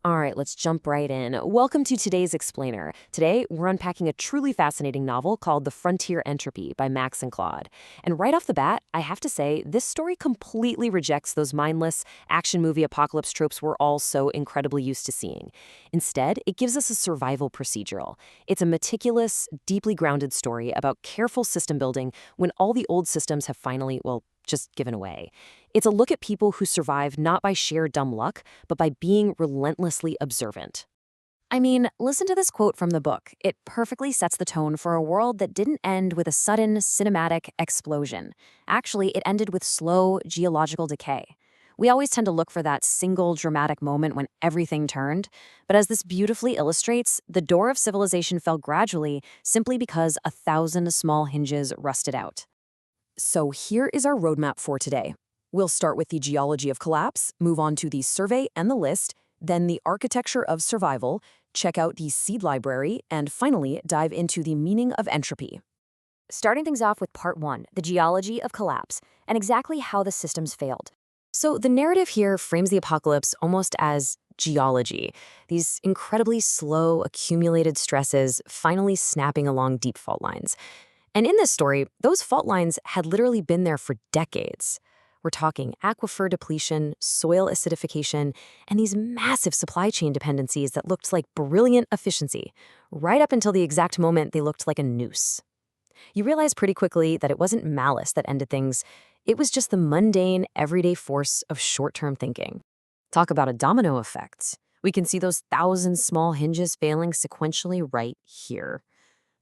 All right, let's jump right in. Welcome to today's Explainer. Today, we're unpacking a truly fascinating novel called The Frontier Entropy by Max and Claude. And right off the bat, I have to say, this story completely rejects those mindless action movie apocalypse tropes we're all so incredibly used to seeing. Instead, it gives us a survival procedural. It's a meticulous, deeply grounded story about careful system building when all the old systems have finally, just given away. It's a look at people who survive not by sheer dumb luck, but by being relentlessly observant. I mean, listen to this quote from the book. It perfectly sets the tone for a world that didn't end with a sudden cinematic explosion. Actually, it ended with slow geological decay. We always tend to look for that single dramatic moment when everything turned, but as this beautifully illustrates, the door of civilization fell gradually simply because 1,000 small hinges rusted out. So here is our roadmap for today. We'll start with the geology of collapse, move on to the survey and the list, then the architecture of survival, check out the seed library, and finally dive into the meaning of entropy. Starting things off with part 1, the geology of collapse, and exactly how the systems failed. So the narrative here frames the apocalypse almost as geology, these incredibly slow, accumulated stresses finally snapping along deep fault lines. And in this story, those fault lines had literally been there for decades. We're talking aquifer depletion, soil acidification, and these massive supply chain dependencies that looked like brilliant efficiency, right up until the exact moment they looked like a noose. You realize pretty quickly that it wasn't malice that ended things, it was just the mundane, everyday force of short-term thinking. Talk about a domino effect. We can see those 1,000 small hinges failing sequentially right here.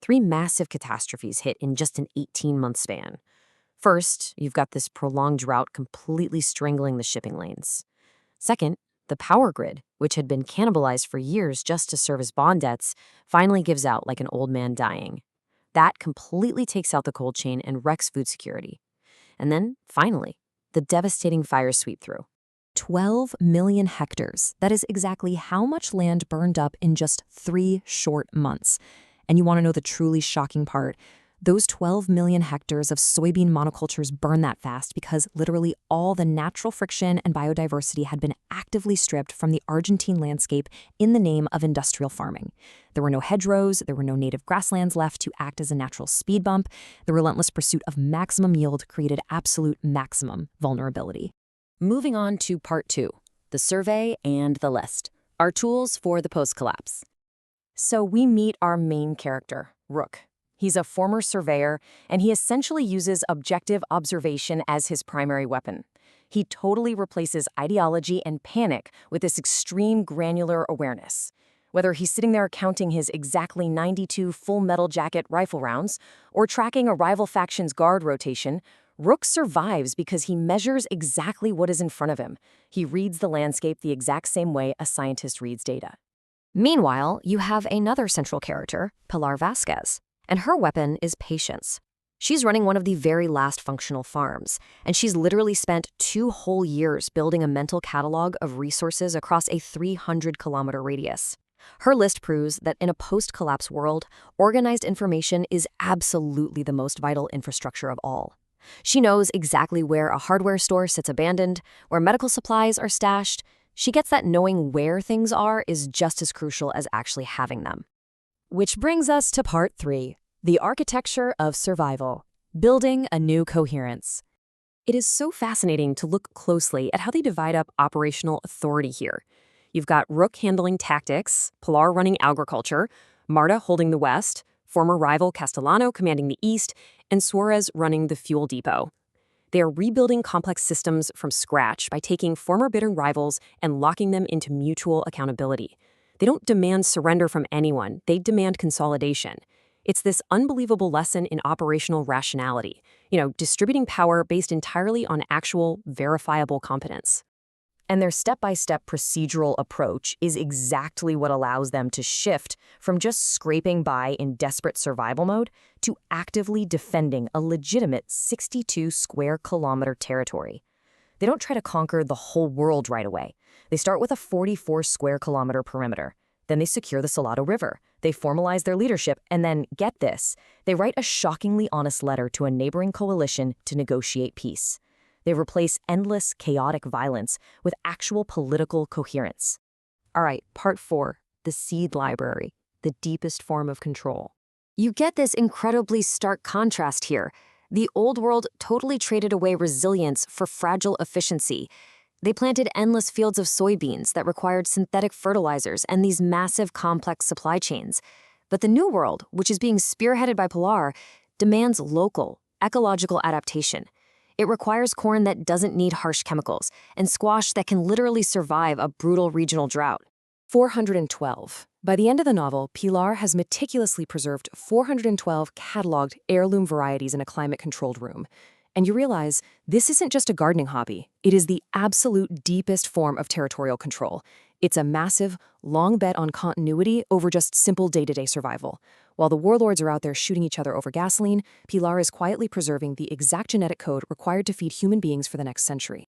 3 massive catastrophes hit in just an 18-month span. First, you've got this prolonged drought completely strangling the shipping lanes. Second, the power grid, which had been cannibalized for years just to service bond debts, finally gives out like an old man dying. That completely takes out the cold chain and wrecks food security. And then, finally, the devastating fires sweep through. 12 million hectares. That is exactly how much land burned up in just 3 short months. And you want to know the truly shocking part? Those 12 million hectares of soybean monocultures burn that fast because literally all the natural friction and biodiversity had been actively stripped from the Argentine landscape in the name of industrial farming. There were no hedgerows, there were no native grasslands left to act as a natural speed bump. The relentless pursuit of maximum yield created absolute maximum vulnerability. Moving on to part 2, the survey and the list, our tools for the post-collapse. So we meet our main character, Rook. He's a former surveyor, and he essentially uses objective observation as his primary weapon. He totally replaces ideology and panic with this extreme granular awareness. Whether he's sitting there counting his exactly 92 full metal jacket rifle rounds or tracking a rival faction's guard rotation, Rook survives because he measures exactly what is in front of him. He reads the landscape the exact same way a scientist reads data. Meanwhile, you have another central character, Pilar, and her weapon is patience. She's running one of the very last functional farms, and she's literally spent 2 whole years building a mental catalog of resources across a 300-kilometer radius. Her list proves that in a post-collapse world, organized information is absolutely the most vital infrastructure of all. She knows exactly where a hardware store sits abandoned, where medical supplies are stashed. She gets that knowing where things are is just as crucial as actually having them. Which brings us to part 3, the architecture of survival, building a new coherence. It is so fascinating to look closely at how they divide up operational authority here. You've got Rook handling tactics, Pilar running agriculture, Marta holding the west, former rival Castellano commanding the east, and Suarez running the fuel depot. They are rebuilding complex systems from scratch by taking former bitter rivals and locking them into mutual accountability. They don't demand surrender from anyone, they demand consolidation. It's this unbelievable lesson in operational rationality, distributing power based entirely on actual, verifiable competence. And their step-by-step procedural approach is exactly what allows them to shift from just scraping by in desperate survival mode to actively defending a legitimate 62-square-kilometer territory. They don't try to conquer the whole world right away. They start with a 44-square-kilometer perimeter. Then they secure the Salado River. They formalize their leadership, and then, get this, they write a shockingly honest letter to a neighboring coalition to negotiate peace. They replace endless, chaotic violence with actual political coherence. All right, part 4, the seed library, the deepest form of control. You get this incredibly stark contrast here. The old world totally traded away resilience for fragile efficiency. They planted endless fields of soybeans that required synthetic fertilizers and these massive complex supply chains. But the new world, which is being spearheaded by Pilar, demands local, ecological adaptation. It requires corn that doesn't need harsh chemicals and squash that can literally survive a brutal regional drought. 412. By the end of the novel, Pilar has meticulously preserved 412 cataloged heirloom varieties in a climate-controlled room. And you realize this isn't just a gardening hobby. It is the absolute deepest form of territorial control. It's a massive, long bet on continuity over just simple day-to-day survival. While the warlords are out there shooting each other over gasoline, Pilar is quietly preserving the exact genetic code required to feed human beings for the next century.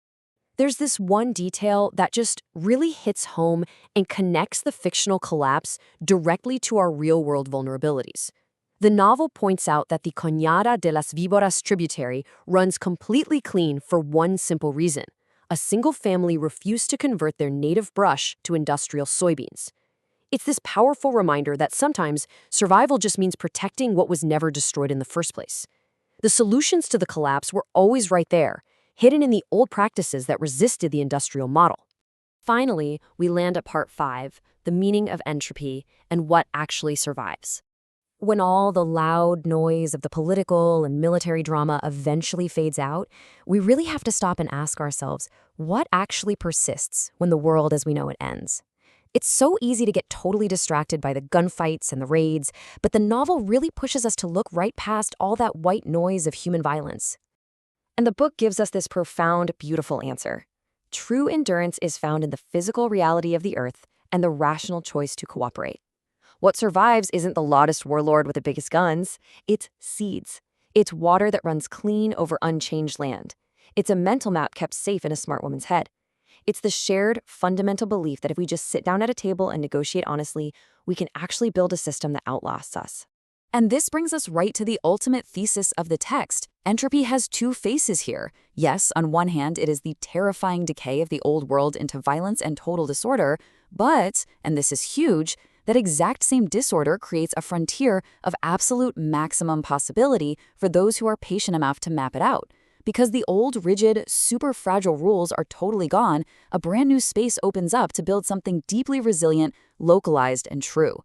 There's this one detail that just really hits home and connects the fictional collapse directly to our real-world vulnerabilities. The novel points out that the Cañada de las Víboras tributary runs completely clean for one simple reason. A single family refused to convert their native brush to industrial soybeans. It's this powerful reminder that sometimes survival just means protecting what was never destroyed in the first place. The solutions to the collapse were always right there, hidden in the old practices that resisted the industrial model. Finally, we land at part 5, the meaning of entropy and what actually survives. When all the loud noise of the political and military drama eventually fades out, we really have to stop and ask ourselves, what actually persists when the world as we know it ends? It's so easy to get totally distracted by the gunfights and the raids, but the novel really pushes us to look right past all that white noise of human violence. And the book gives us this profound, beautiful answer. True endurance is found in the physical reality of the earth and the rational choice to cooperate. What survives isn't the loudest warlord with the biggest guns. It's seeds. It's water that runs clean over unchanged land. It's a mental map kept safe in a smart woman's head. It's the shared, fundamental belief that if we just sit down at a table and negotiate honestly, we can actually build a system that outlasts us. And this brings us right to the ultimate thesis of the text. Entropy has two faces here. Yes, on one hand, it is the terrifying decay of the old world into violence and total disorder, but, and this is huge, that exact same disorder creates a frontier of absolute maximum possibility for those who are patient enough to map it out. Because the old, rigid, super fragile rules are totally gone, a brand new space opens up to build something deeply resilient, localized, and true.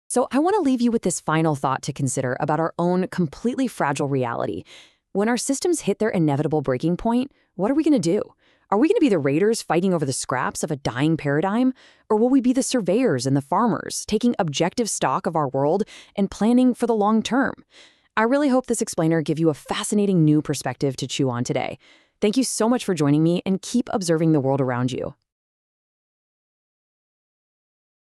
So I want to leave you with this final thought to consider about our own completely fragile reality. When our systems hit their inevitable breaking point, what are we going to do? Are we going to be the raiders fighting over the scraps of a dying paradigm? Or will we be the surveyors and the farmers, taking objective stock of our world and planning for the long term? I really hope this explainer gave you a fascinating new perspective to chew on today. Thank you so much for joining me, and keep observing the world around you.